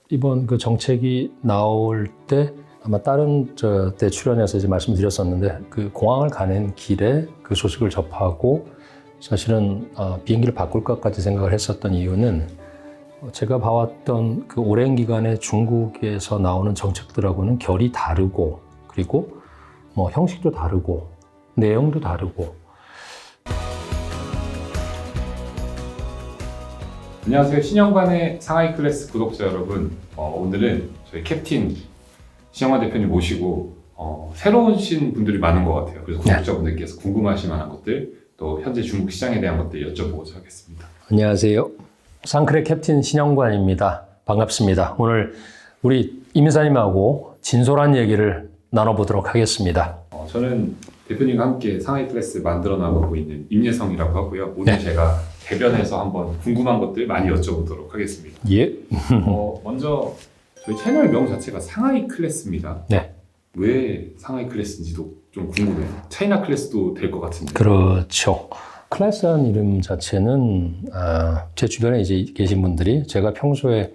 이번 그 정책이 나올 때 아마 다른 때 출연해서 이제 말씀드렸었는데 그 공항을 가는 길에 그 소식을 접하고 사실은 비행기를 바꿀 것까지 생각을 했었던 이유는 제가 봐왔던 그 오랜 기간에 중국에서 나오는 정책들하고는 결이 다르고 그리고 뭐 형식도 다르고 내용도 다르고. 안녕하세요. 신영관의 상하이 클래스 구독자 여러분. 오늘은 저희 캡틴 신영관 대표님 모시고 새로운 오신 분들이 많은 것 같아요. 그래서 구독자분들께서 궁금하실 만한 것들, 또 현재 중국 시장에 대한 것들 여쭤보고자 하겠습니다. 안녕하세요. 상클의 캡틴 신영관입니다. 반갑습니다. 오늘 우리 임 이사님하고 진솔한 얘기를 나눠보도록 하겠습니다. 저는 대표님과 함께 상하이 클래스 만들어 나가고 있는 임예성이라고 하고요. 오늘 제가 대변해서 한번 궁금한 것들 많이 여쭤보도록 하겠습니다. 예. 먼저 저희 채널명 자체가 상하이 클래스입니다. 네. 왜 상하이 클래스인지도 좀 궁금해요. 차이나 클래스도 될 것 같은데. 그렇죠. 클래스라는 이름 자체는 제 주변에 이제 계신 분들이 제가 평소에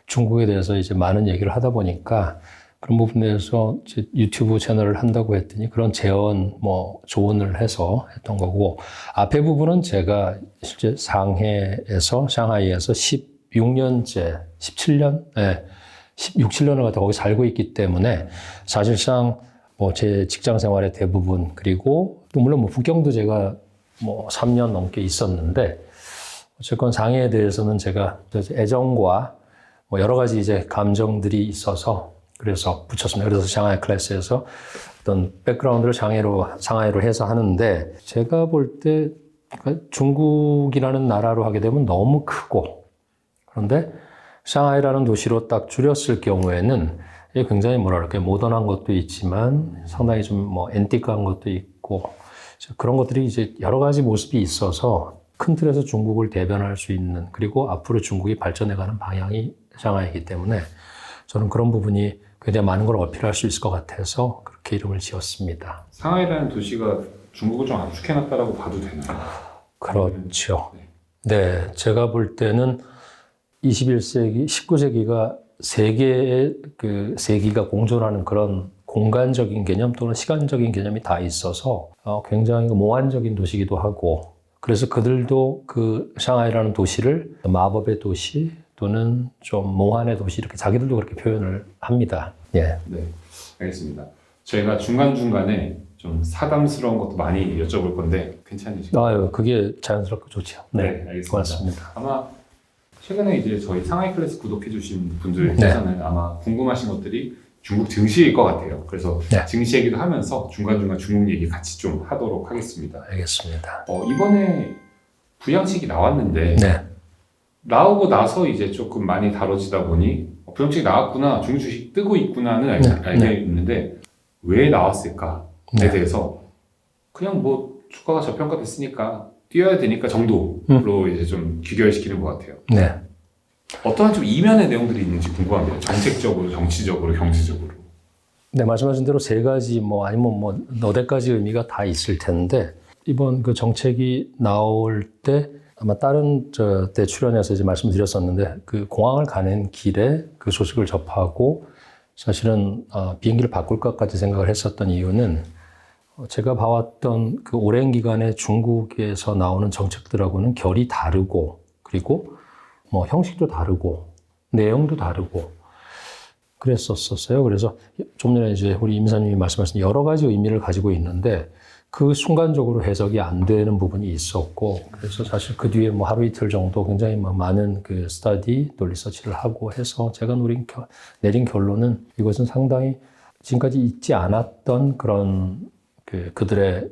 중국에 대해서 이제 많은 얘기를 하다 보니까 그런 부분에서 이제 유튜브 채널을 한다고 했더니 그런 조언을 해서 했던 거고, 앞에 부분은 제가 실제 상하이에서 16년째, 17년? 네, 16, 17년을 갖다 거기 살고 있기 때문에 사실상 제 직장 생활의 대부분, 그리고 또 물론 북경도 제가 3년 넘게 있었는데, 어쨌건 상해에 대해서는 제가 애정과 여러 가지 이제 감정들이 있어서 그래서 붙였습니다. 그래서 상하이 클래스에서 어떤 백그라운드를 상하이로 해서 하는데, 제가 볼 때 중국이라는 나라로 하게 되면 너무 크고, 그런데 상하이라는 도시로 딱 줄였을 경우에는 굉장히 모던한 것도 있지만 상당히 좀 앤틱한 것도 있고, 그런 것들이 이제 여러 가지 모습이 있어서 큰 틀에서 중국을 대변할 수 있는, 그리고 앞으로 중국이 발전해가는 방향이 상하이이기 때문에 저는 그런 부분이 굉장히 많은 걸 어필할 수 있을 것 같아서 그렇게 이름을 지었습니다. 상하이라는 도시가 중국을 좀 압축해놨다라고 봐도 되나요? 그렇죠. 네, 제가 볼 때는 21세기, 19세기가 세계의 그 세기가 공존하는 그런 공간적인 개념 또는 시간적인 개념이 다 있어서 굉장히 몽환적인 도시이기도 하고, 그래서 그들도 그 상하이라는 도시를 마법의 도시 또는 좀 몽환의 도시, 이렇게 자기들도 그렇게 표현을 합니다. 예. 네, 알겠습니다. 저희가 중간중간에 좀 사담스러운 것도 많이 여쭤볼 건데 괜찮으실까요? 아유, 그게 자연스럽고 좋죠. 네, 알겠습니다. 고맙습니다. 아마 최근에 이제 저희 상하이 클래스 구독해주신 분들께서는 아마 궁금하신 것들이 중국 증시일 것 같아요. 그래서 증시 얘기도 하면서 중간중간 중국 얘기 같이 좀 하도록 하겠습니다. 알겠습니다. 이번에 부양책이 나왔는데 나오고 나서 이제 조금 많이 다뤄지다 보니 부양책이 나왔구나, 중국 주식 뜨고 있구나는 알게 있는데 왜 나왔을까에 대해서 그냥 주가가 저평가됐으니까 뛰어야 되니까 정도로 이제 좀 귀결시키는 것 같아요. 네. 어떠한 좀 이면의 내용들이 있는지 궁금합니다. 정책적으로, 정치적으로, 경제적으로. 네, 말씀하신 대로 세 가지 아니면 너댓 가지 의미가 다 있을 텐데, 이번 그 정책이 나올 때 아마 다른 때 출연해서 이제 말씀드렸었는데 그 공항을 가는 길에 그 소식을 접하고 사실은 비행기를 바꿀 것까지 생각을 했었던 이유는 제가 봐왔던 그 오랜 기간에 중국에서 나오는 정책들하고는 결이 다르고 그리고 형식도 다르고 내용도 다르고 그랬었어요. 그래서 좀 전에 이제 우리 임 이사님이 말씀하신 여러 가지 의미를 가지고 있는데 그 순간적으로 해석이 안 되는 부분이 있었고, 그래서 사실 그 뒤에 하루 이틀 정도 굉장히 많은 그 스터디 또 리서치를 하고 해서 제가 내린 결론은 이것은 상당히 지금까지 있지 않았던 그런 그들의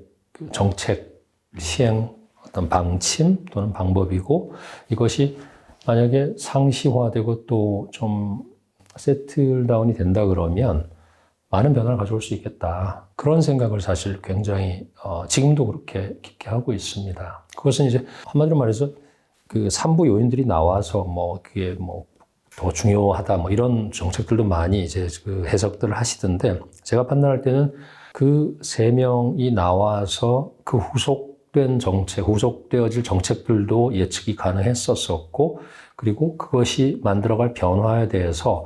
정책 시행 어떤 방침 또는 방법이고, 이것이 만약에 상시화되고 또 좀 세틀다운이 된다 그러면 많은 변화를 가져올 수 있겠다. 그런 생각을 사실 굉장히 지금도 그렇게 깊게 하고 있습니다. 그것은 이제 한마디로 말해서 그 삼부 요인들이 나와서 그게 더 중요하다 이런 정책들도 많이 이제 그 해석들을 하시던데, 제가 판단할 때는 그 세 명이 나와서 그 후속되어질 정책들도 예측이 가능했었고, 그리고 그것이 만들어갈 변화에 대해서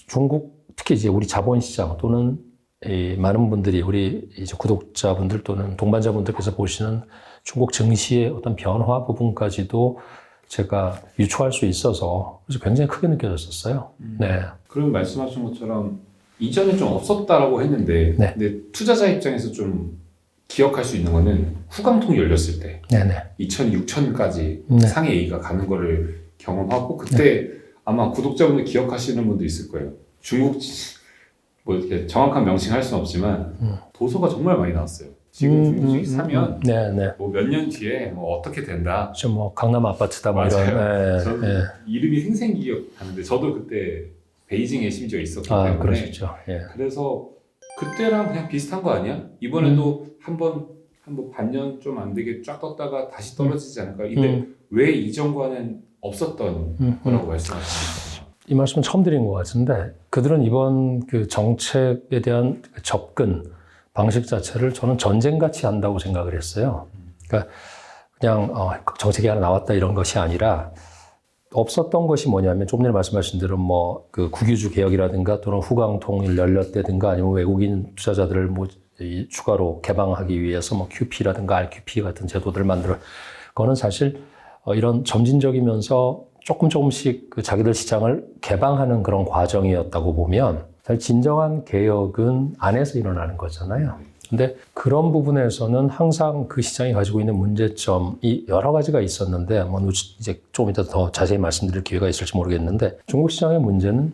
중국, 특히 이제 우리 자본시장 또는 이 많은 분들이 우리 이제 구독자분들 또는 동반자분들께서 보시는 중국 증시의 어떤 변화 부분까지도 제가 유추할 수 있어서 그래서 굉장히 크게 느껴졌었어요. 네. 그럼 말씀하신 것처럼 이전에 좀 없었다라고 했는데, 네. 근데 투자자 입장에서 좀 기억할 수 있는 거는 후강통이 열렸을 때, 네네. 2006년까지 네. 상해 A가 가는 거를 경험하고 그때 아마 구독자분들 기억하시는 분도 있을 거예요. 중국 뭐 이렇게 정확한 명칭할 수는 없지만 도서가 정말 많이 나왔어요. 지금 중국 주식 사면 네네. 뭐 몇 년 뒤에 뭐 어떻게 된다. 좀 뭐 강남 아파트다 뭐 이런. 저도 네. 이름이 생생 기억하는데 저도 그때 베이징에 심지어 있었기 때문에. 그러시죠. 예. 그래서 그때랑 그냥 비슷한 거 아니야? 이번에도 한번 반년 좀 안 되게 쫙 떴다가 다시 떨어지지 않을까? 근데 왜 이전과는 없었던 거라고 말씀하시는 거죠? 이 말씀은 처음 드린 것 같은데 그들은 이번 그 정책에 대한 접근 방식 자체를 저는 전쟁같이 한다고 생각을 했어요. 그러니까 그냥 정책이 하나 나왔다 이런 것이 아니라 없었던 것이 뭐냐면 조금 전에 말씀하신 대로 뭐 그 국유주 개혁이라든가 또는 후강통일 열렸다든가 아니면 외국인 투자자들을 뭐 추가로 개방하기 위해서 뭐 QP라든가 RQP 같은 제도들을 만들어 그거는 사실 이런 점진적이면서 조금씩 그 자기들 시장을 개방하는 그런 과정이었다고 보면 사실 진정한 개혁은 안에서 일어나는 거잖아요. 근데 그런 부분에서는 항상 그 시장이 가지고 있는 문제점이 여러 가지가 있었는데 뭐 이제 조금 이따 더 자세히 말씀드릴 기회가 있을지 모르겠는데 중국 시장의 문제는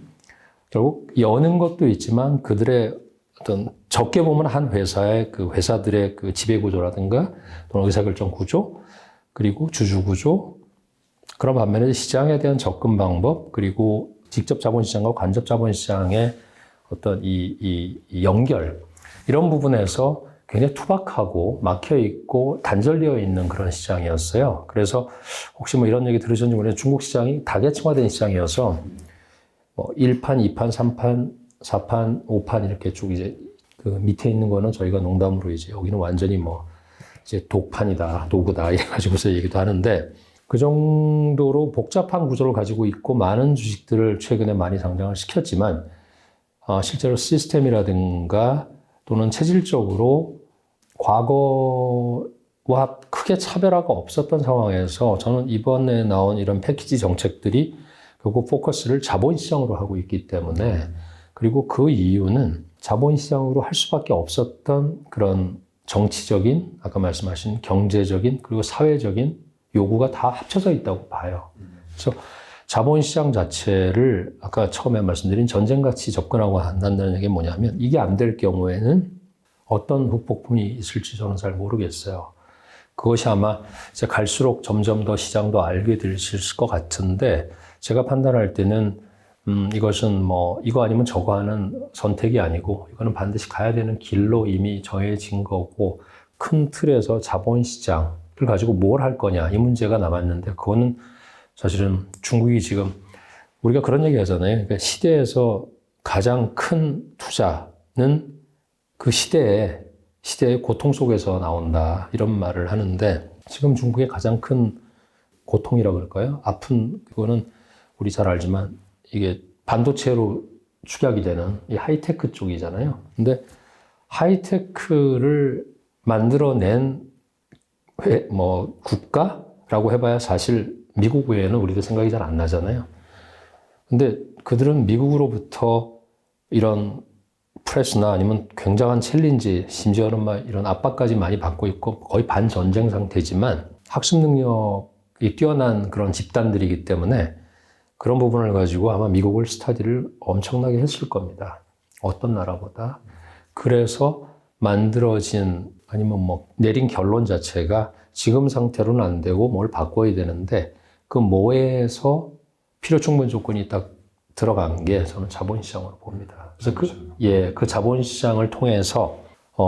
결국 여는 것도 있지만 그들의 어떤 적게 보면 한 회사의 그 회사들의 그 지배 구조라든가 또는 의사결정 구조 그리고 주주 구조 그런 반면에 시장에 대한 접근 방법 그리고 직접 자본시장과 간접 자본시장의 어떤 이 연결 이런 부분에서 굉장히 투박하고 막혀있고 단절되어 있는 그런 시장이었어요. 그래서 혹시 뭐 이런 얘기 들으셨는지 모르겠는데 중국 시장이 다계층화된 시장이어서 뭐 1판, 2판, 3판, 4판, 5판 이렇게 쭉 이제 그 밑에 있는 거는 저희가 농담으로 이제 여기는 완전히 뭐 이제 독판이다, 도구다 이래가지고서 얘기도 하는데 그 정도로 복잡한 구조를 가지고 있고 많은 주식들을 최근에 많이 상장을 시켰지만 실제로 시스템이라든가 또는 체질적으로 과거와 크게 차별화가 없었던 상황에서 저는 이번에 나온 이런 패키지 정책들이 결국 포커스를 자본시장으로 하고 있기 때문에 그리고 그 이유는 자본시장으로 할 수밖에 없었던 그런 정치적인 아까 말씀하신 경제적인 그리고 사회적인 요구가 다 합쳐져 있다고 봐요. 그래서 자본시장 자체를 아까 처음에 말씀드린 전쟁같이 접근하고 한다는 게 뭐냐면 이게 안 될 경우에는 어떤 후폭풍이 있을지 저는 잘 모르겠어요. 그것이 아마 이제 갈수록 점점 더 시장도 알게 되실 것 같은데 제가 판단할 때는 이것은 뭐 이거 아니면 저거 하는 선택이 아니고 이거는 반드시 가야 되는 길로 이미 정해진 거고 큰 틀에서 자본시장을 가지고 뭘 할 거냐 이 문제가 남았는데 그거는 사실은 중국이 지금 우리가 그런 얘기 하잖아요. 그러니까 시대에서 가장 큰 투자는 그 시대의 고통 속에서 나온다 이런 말을 하는데 지금 중국의 가장 큰 고통이라고 그럴까요? 아픈 그거는 우리 잘 알지만 이게 반도체로 축약이 되는 이 하이테크 쪽이잖아요. 근데 하이테크를 만들어낸 국가라고 해봐야 사실 미국 외에는 우리도 생각이 잘 안 나잖아요. 근데 그들은 미국으로부터 이런 프레스나 아니면 굉장한 챌린지, 심지어는 막 이런 압박까지 많이 받고 있고 거의 반전쟁 상태지만 학습 능력이 뛰어난 그런 집단들이기 때문에 그런 부분을 가지고 아마 미국을 스터디를 엄청나게 했을 겁니다. 어떤 나라보다. 그래서 만들어진 아니면 뭐 내린 결론 자체가 지금 상태로는 안 되고 뭘 바꿔야 되는데 그 뭐에서 필요 충분 조건이 딱 들어간 게 저는 자본시장으로 봅니다. 그래서 그 자본시장을 통해서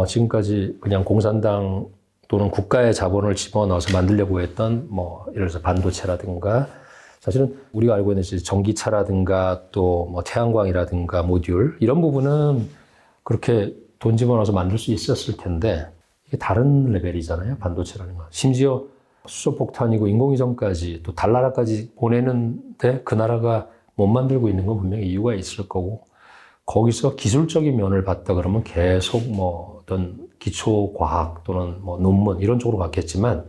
지금까지 그냥 공산당 또는 국가의 자본을 집어넣어서 만들려고 했던 뭐 예를 들어서 반도체라든가 사실은 우리가 알고 있는 전기차라든가 또 뭐 태양광이라든가 모듈 이런 부분은 그렇게 돈 집어넣어서 만들 수 있었을 텐데 이게 다른 레벨이잖아요. 반도체라는 건. 심지어 수소폭탄이고 인공위성까지 또 달나라까지 보내는데 그 나라가 못 만들고 있는 건 분명히 이유가 있을 거고 거기서 기술적인 면을 봤다 그러면 계속 뭐 어떤 기초과학 또는 뭐 논문 이런 쪽으로 갔겠지만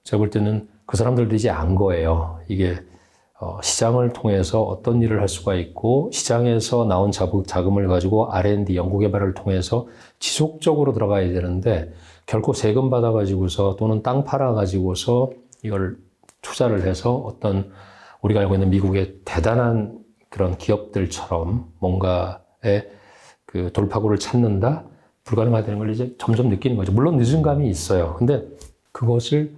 제가 볼 때는 그 사람들도 이제 안 거예요. 이게 시장을 통해서 어떤 일을 할 수가 있고 시장에서 나온 자금을 가지고 R&D 연구개발을 통해서 지속적으로 들어가야 되는데 결코 세금 받아가지고서 또는 땅 팔아가지고서 이걸 투자를 해서 어떤 우리가 알고 있는 미국의 대단한 그런 기업들처럼 뭔가의 그 돌파구를 찾는다? 불가능하다는 걸 이제 점점 느끼는 거죠. 물론 늦은 감이 있어요. 근데 그것을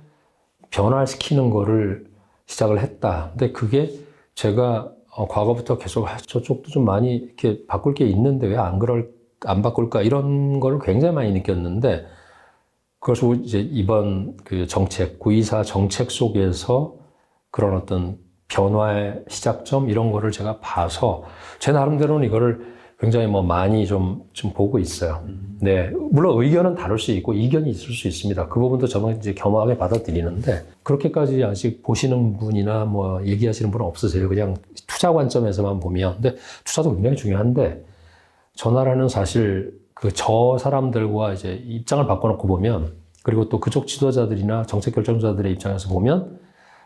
변화시키는 거를 시작을 했다. 근데 그게 제가 과거부터 계속 저쪽도 좀 많이 이렇게 바꿀 게 있는데 왜 안 바꿀까 이런 걸 굉장히 많이 느꼈는데 그것을 이제 이번 그 정책, 924 정책 속에서 그런 어떤 변화의 시작점 이런 거를 제가 봐서 제 나름대로는 이거를 굉장히 뭐 많이 좀 보고 있어요. 네. 물론 의견은 다를 수 있고 이견이 있을 수 있습니다. 그 부분도 저는 이제 겸허하게 받아들이는데 그렇게까지 아직 보시는 분이나 뭐 얘기하시는 분은 없으세요. 그냥 투자 관점에서만 보면. 근데 투자도 굉장히 중요한데 저 나라는 사실 그 저 사람들과 이제 입장을 바꿔놓고 보면 그리고 또 그쪽 지도자들이나 정책 결정자들의 입장에서 보면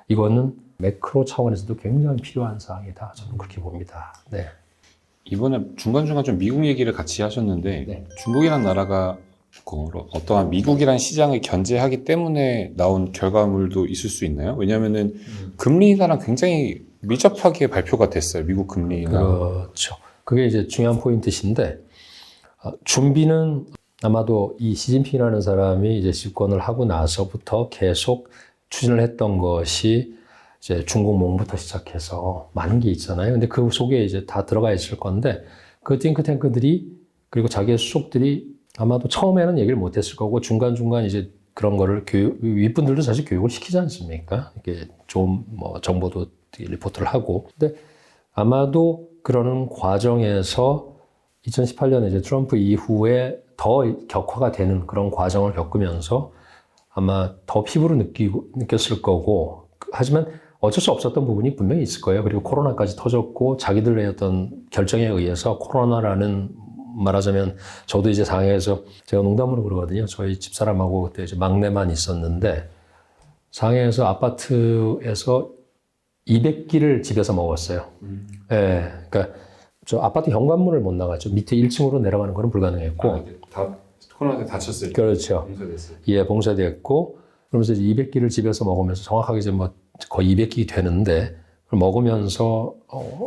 이거는 매크로 차원에서도 굉장히 필요한 사항이다. 저는 그렇게 봅니다. 네. 이번에 중간중간 좀 미국 얘기를 같이 하셨는데 네. 중국이란 나라가 어떠한 미국이란 시장을 견제하기 때문에 나온 결과물도 있을 수 있나요? 왜냐하면은 금리 인하랑 굉장히 밀접하게 발표가 됐어요. 미국 금리 인하. 그렇죠. 그게 이제 중요한 포인트신데 준비는 아마도 이 시진핑이라는 사람이 이제 집권을 하고 나서부터 계속 추진을 했던 것이 이제 중국 몽부터 시작해서 많은 게 있잖아요. 근데 그 속에 이제 다 들어가 있을 건데 그 띵크탱크들이 그리고 자기의 수석들이 아마도 처음에는 얘기를 못 했을 거고 중간중간 이제 그런 거를 윗분들도 사실 교육을 시키지 않습니까? 이게 좀 뭐 정보도 리포트를 하고. 근데 아마도 그러는 과정에서 2018년에 이제 트럼프 이후에 더 격화가 되는 그런 과정을 겪으면서 아마 더 피부로 느꼈을 거고 하지만 어쩔 수 없었던 부분이 분명히 있을 거예요. 그리고 코로나까지 터졌고 자기들의 어떤 결정에 의해서 코로나라는 말하자면 저도 이제 상해에서 제가 농담으로 그러거든요. 저희 집사람하고 그때 이제 막내만 있었는데 상해에서 아파트에서 200끼를 집에서 먹었어요. 예, 그러니까 저 아파트 현관문을 못 나갔죠. 밑에 1층으로 내려가는 거는 불가능했고. 다 코로나 때 다쳤어요. 그렇죠. 봉쇄됐어요. 예, 봉쇄됐고 그러면서 이제 200끼를 집에서 먹으면서 정확하게 이제 뭐 거의 200끼 되는데 그걸 먹으면서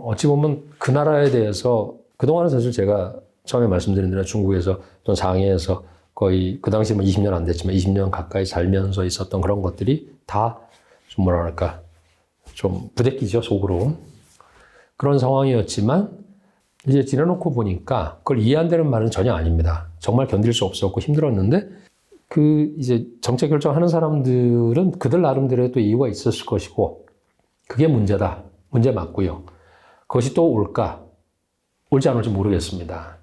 어찌 보면 그 나라에 대해서 그동안은 사실 제가 처음에 말씀드린 대로 중국에서 또는 상해에서 거의 그 당시 뭐 20년 안 됐지만 20년 가까이 살면서 있었던 그런 것들이 다 좀 뭐랄까 좀 부대끼죠 속으로 그런 상황이었지만 이제 지내놓고 보니까 그걸 이해한다는 말은 전혀 아닙니다. 정말 견딜 수 없었고 힘들었는데 그 이제 정책 결정하는 사람들은 그들 나름대로의 또 이유가 있었을 것이고 그게 문제다. 문제 맞고요. 그것이 또 올까? 올지 안 올지 모르겠습니다.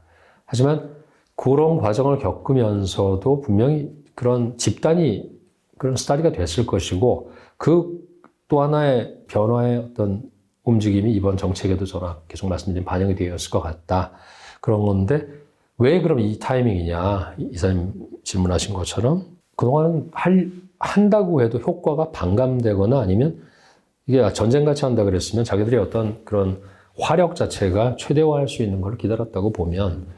하지만 그런 과정을 겪으면서도 분명히 그런 집단이 그런 스타디가 됐을 것이고 그 또 하나의 변화의 어떤 움직임이 이번 정책에도 저는 계속 말씀드린 반영이 되었을 것 같다. 그런 건데 왜 그럼 이 타이밍이냐 이사님 질문하신 것처럼 그동안은 한다고 해도 효과가 반감되거나 아니면 이게 전쟁같이 한다 그랬으면 자기들의 어떤 그런 화력 자체가 최대화할 수 있는 걸 기다렸다고 보면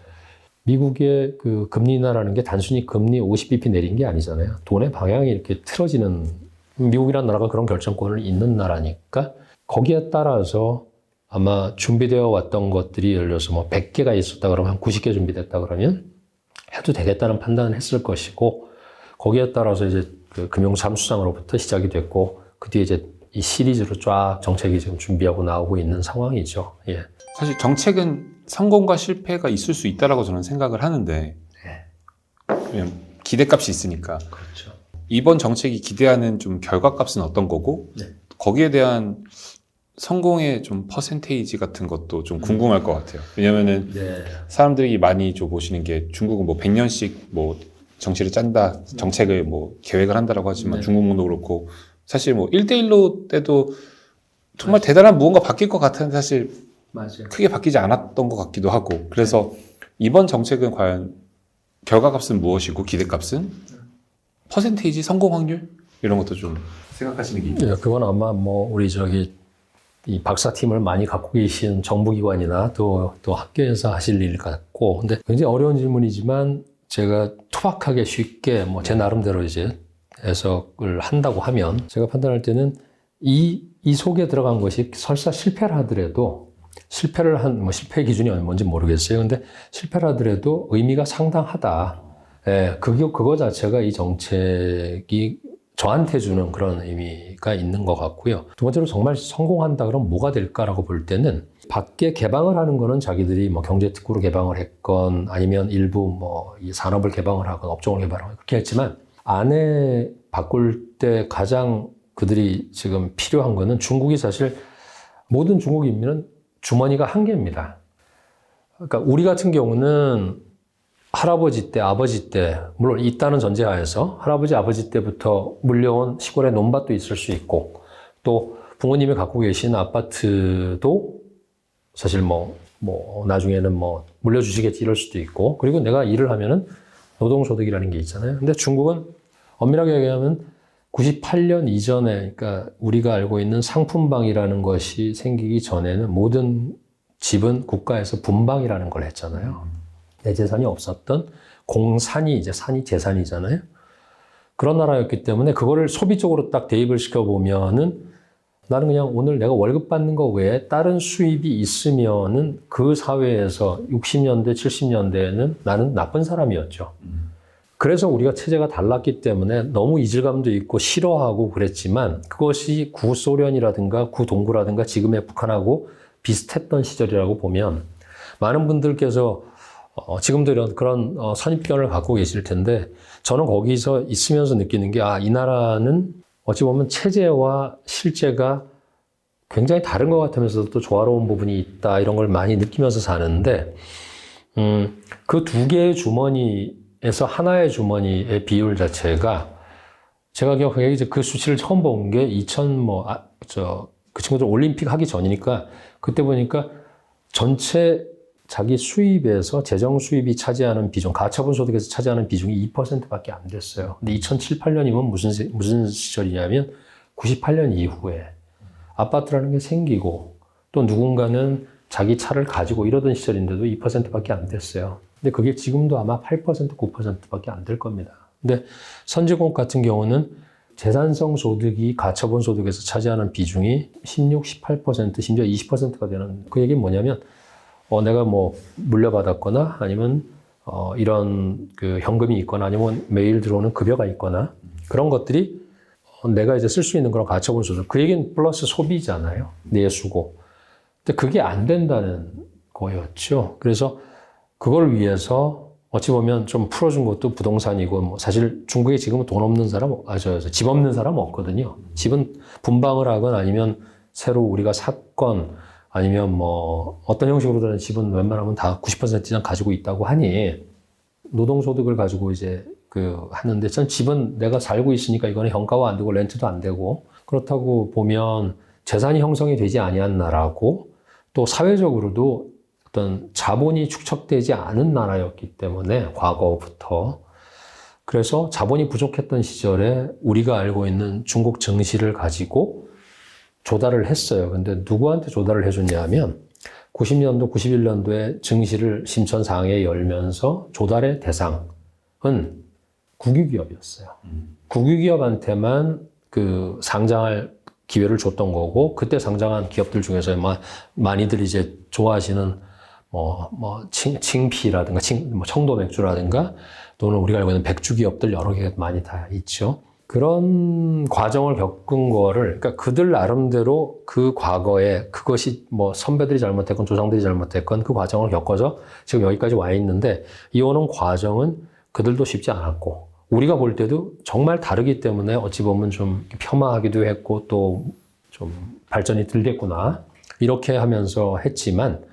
미국의 그 금리 인하라는 게 단순히 금리 50bp 내린 게 아니잖아요. 돈의 방향이 이렇게 틀어지는 미국이라는 나라가 그런 결정권을 있는 나라니까 거기에 따라서 아마 준비되어 왔던 것들이 예를 들어서 뭐 100개가 있었다 그러면 한 90개 준비됐다 그러면 해도 되겠다는 판단을 했을 것이고 거기에 따라서 이제 그 금융잠수장으로부터 시작이 됐고 그 뒤에 이제 이 시리즈로 쫙 정책이 지금 준비하고 나오고 있는 상황이죠. 예. 사실 정책은 성공과 실패가 있을 수 있다라고 저는 생각을 하는데 왜냐면 기대값이 있으니까 그렇죠. 이번 정책이 기대하는 좀 결과값은 어떤 거고 거기에 대한 성공의 좀 퍼센테이지 같은 것도 좀 궁금할 것 같아요. 왜냐면은 사람들이 많이 좀 보시는 게 중국은 뭐 100년씩 뭐 정치를 짠다, 정책을 뭐 계획을 한다라고 하지만 중국도 그렇고 사실 뭐 1대1로 때도 정말 대단한 무언가 바뀔 것 같았는데 사실 크게 바뀌지 않았던 것 같기도 하고 그래서 이번 정책은 과연 결과값은 무엇이고 기대값은 퍼센테이지 성공 확률 이런 것도 좀 생각하시는 게 있나요? 그건 아마 뭐 우리 이 박사팀을 많이 갖고 계신 정부기관이나 또 학교에서 하실 일 같고, 근데 굉장히 어려운 질문이지만 제가 투박하게 쉽게 뭐 제 나름대로 이제 해석을 한다고 하면 제가 판단할 때는 이 속에 들어간 것이 설사 실패를 하더라도 실패 기준이 뭔지 모르겠어요. 근데 실패를 하더라도 의미가 상당하다. 예, 그거 자체가 이 정책이 저한테 주는 그런 의미가 있는 것 같고요. 두 번째로 정말 성공한다 그러면 뭐가 될까라고 볼 때는 밖에 개방을 하는 거는 자기들이 뭐 경제특구로 개방을 했건 아니면 일부 뭐 이 산업을 개방을 하건 업종을 개방을 그렇게 했지만 안에 바꿀 때 가장 그들이 지금 필요한 거는 중국이 사실 모든 중국 인민은 주머니가 한 개입니다. 그러니까 우리 같은 경우는 할아버지 때, 아버지 때, 물론 있다는 전제하에서 할아버지, 아버지 때부터 물려온 시골의 논밭도 있을 수 있고, 또 부모님이 갖고 계신 아파트도 사실 나중에는 물려주시겠지 이럴 수도 있고, 그리고 내가 일을 하면은 노동소득이라는 게 있잖아요. 근데 중국은 엄밀하게 얘기하면 98년 이전에, 그러니까 우리가 알고 있는 상품방이라는 것이 생기기 전에는 모든 집은 국가에서 분방이라는 걸 했잖아요. 내 재산이 없었던 공산이 이제 산이 재산이잖아요. 그런 나라였기 때문에 그거를 소비 쪽으로 딱 대입을 시켜보면은 나는 그냥 오늘 내가 월급 받는 거 외에 다른 수입이 있으면은 그 사회에서 60년대, 70년대에는 나는 나쁜 사람이었죠. 그래서 우리가 체제가 달랐기 때문에 너무 이질감도 있고 싫어하고 그랬지만 그것이 구소련이라든가 구동구라든가 지금의 북한하고 비슷했던 시절이라고 보면 많은 분들께서 지금도 그런 선입견을 갖고 계실 텐데 저는 거기서 있으면서 느끼는 게 이 나라는 어찌 보면 체제와 실제가 굉장히 다른 것 같으면서도 또 조화로운 부분이 있다 이런 걸 많이 느끼면서 사는데 그 두 개의 주머니에서 하나의 주머니의 비율 자체가 제가 기억하기에 이제 그 수치를 처음 본 게 그 친구들 올림픽 하기 전이니까 그때 보니까 전체 자기 수입에서 재정 수입이 차지하는 비중, 가처분 소득에서 차지하는 비중이 2%밖에 안 됐어요. 근데 2007, 8년이면 무슨 시절이냐면 98년 이후에 아파트라는 게 생기고 또 누군가는 자기 차를 가지고 이러던 시절인데도 2%밖에 안 됐어요. 근데 그게 지금도 아마 8%, 9%밖에 안 될 겁니다. 근데 선진국 같은 경우는 재산성 소득이 가처분 소득에서 차지하는 비중이 16, 18%, 심지어 20%가 되는 그 얘기는 뭐냐면 내가 물려받았거나 아니면 이런 그 현금이 있거나 아니면 매일 들어오는 급여가 있거나 그런 것들이 내가 이제 쓸 수 있는 그런 가처분 소득. 그 얘기는 플러스 소비잖아요. 내수고. 근데 그게 안 된다는 거였죠. 그래서 그걸 위해서 어찌 보면 좀 풀어준 것도 부동산이고 사실 중국에 지금은 돈 없는 사람, 집 없는 사람 없거든요. 집은 분방을 하건 아니면 새로 우리가 샀건 아니면 어떤 형식으로든 집은 웬만하면 다 90% 이상 가지고 있다고 하니 노동소득을 가지고 이제 하는데 전 집은 내가 살고 있으니까 이거는 현가화 안 되고 렌트도 안 되고 그렇다고 보면 재산이 형성이 되지 아니한 나라고 또 사회적으로도 어떤 자본이 축적되지 않은 나라였기 때문에 과거부터 그래서 자본이 부족했던 시절에 우리가 알고 있는 중국 정시를 가지고 조달을 했어요. 근데 누구한테 조달을 해줬냐 하면 90년도, 91년도에 증시를 심천상에 열면서 조달의 대상은 국유기업이었어요. 국유기업한테만 상장할 기회를 줬던 거고 그때 상장한 기업들 중에서 많이들 이제 좋아하시는 칭피라든가 청도 맥주라든가 또는 우리가 알고 있는 백주 기업들 여러 개 많이 다 있죠. 그런 과정을 겪은 거를, 그러니까 그들 나름대로 그 과거에 그것이 선배들이 잘못했건 조상들이 잘못했건 그 과정을 겪어서 지금 여기까지 와 있는데 이 오는 과정은 그들도 쉽지 않았고 우리가 볼 때도 정말 다르기 때문에 어찌 보면 좀 폄하하기도 했고 또 좀 발전이 덜 됐구나 이렇게 하면서 했지만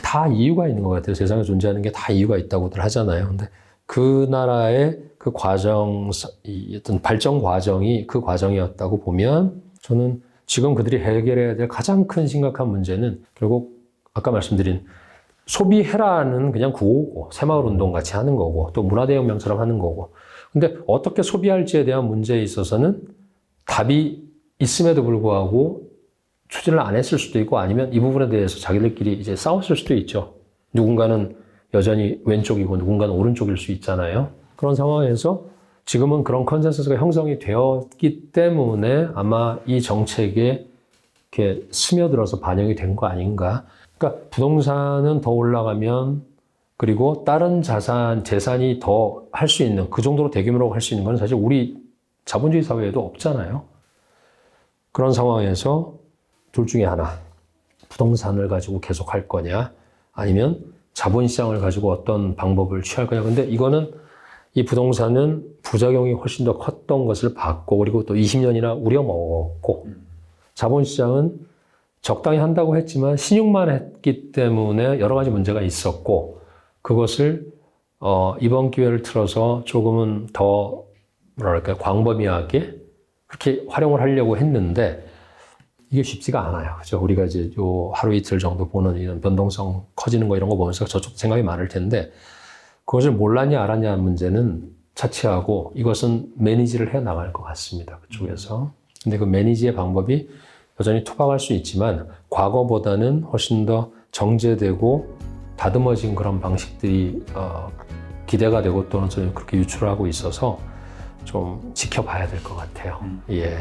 다 이유가 있는 것 같아요. 세상에 존재하는 게 다 이유가 있다고들 하잖아요. 근데 그 나라의 그 과정, 이 어떤 발전 과정이 그 과정이었다고 보면 저는 지금 그들이 해결해야 될 가장 큰 심각한 문제는 결국 아까 말씀드린 소비해라는 그냥 구호고 새마을운동 같이 하는 거고 또 문화대혁명처럼 하는 거고 근데 어떻게 소비할지에 대한 문제에 있어서는 답이 있음에도 불구하고 추진을 안 했을 수도 있고 아니면 이 부분에 대해서 자기들끼리 이제 싸웠을 수도 있죠. 누군가는 여전히 왼쪽이고 누군가는 오른쪽일 수 있잖아요. 그런 상황에서 지금은 그런 컨센서스가 형성이 되었기 때문에 아마 이 정책에 이렇게 스며들어서 반영이 된 거 아닌가. 그러니까 부동산은 더 올라가면 그리고 다른 재산이 더 할 수 있는 그 정도로 대규모로 할 수 있는 건 사실 우리 자본주의 사회에도 없잖아요. 그런 상황에서 둘 중에 하나, 부동산을 가지고 계속 할 거냐 아니면 자본시장을 가지고 어떤 방법을 취할 거냐. 근데 이거는 이 부동산은 부작용이 훨씬 더 컸던 것을 봤고 그리고 또 20년이나 우려먹었고 자본시장은 적당히 한다고 했지만 신용만 했기 때문에 여러 가지 문제가 있었고 그것을 이번 기회를 틀어서 조금은 더 뭐랄까요 광범위하게 그렇게 활용을 하려고 했는데 이게 쉽지가 않아요. 그죠? 우리가 이제 요 하루 이틀 정도 보는 이런 변동성 커지는 거 이런 거 보면서 저쪽 생각이 많을 텐데 그것을 몰랐냐 알았냐 하는 문제는 차치하고 이것은 매니지를 해 나갈 것 같습니다. 그쪽에서. 근데 그 매니지의 방법이 여전히 투박할 수 있지만 과거보다는 훨씬 더 정제되고 다듬어진 그런 방식들이 기대가 되고 또는 저는 그렇게 유출하고 있어서 좀 지켜봐야 될 것 같아요. 예.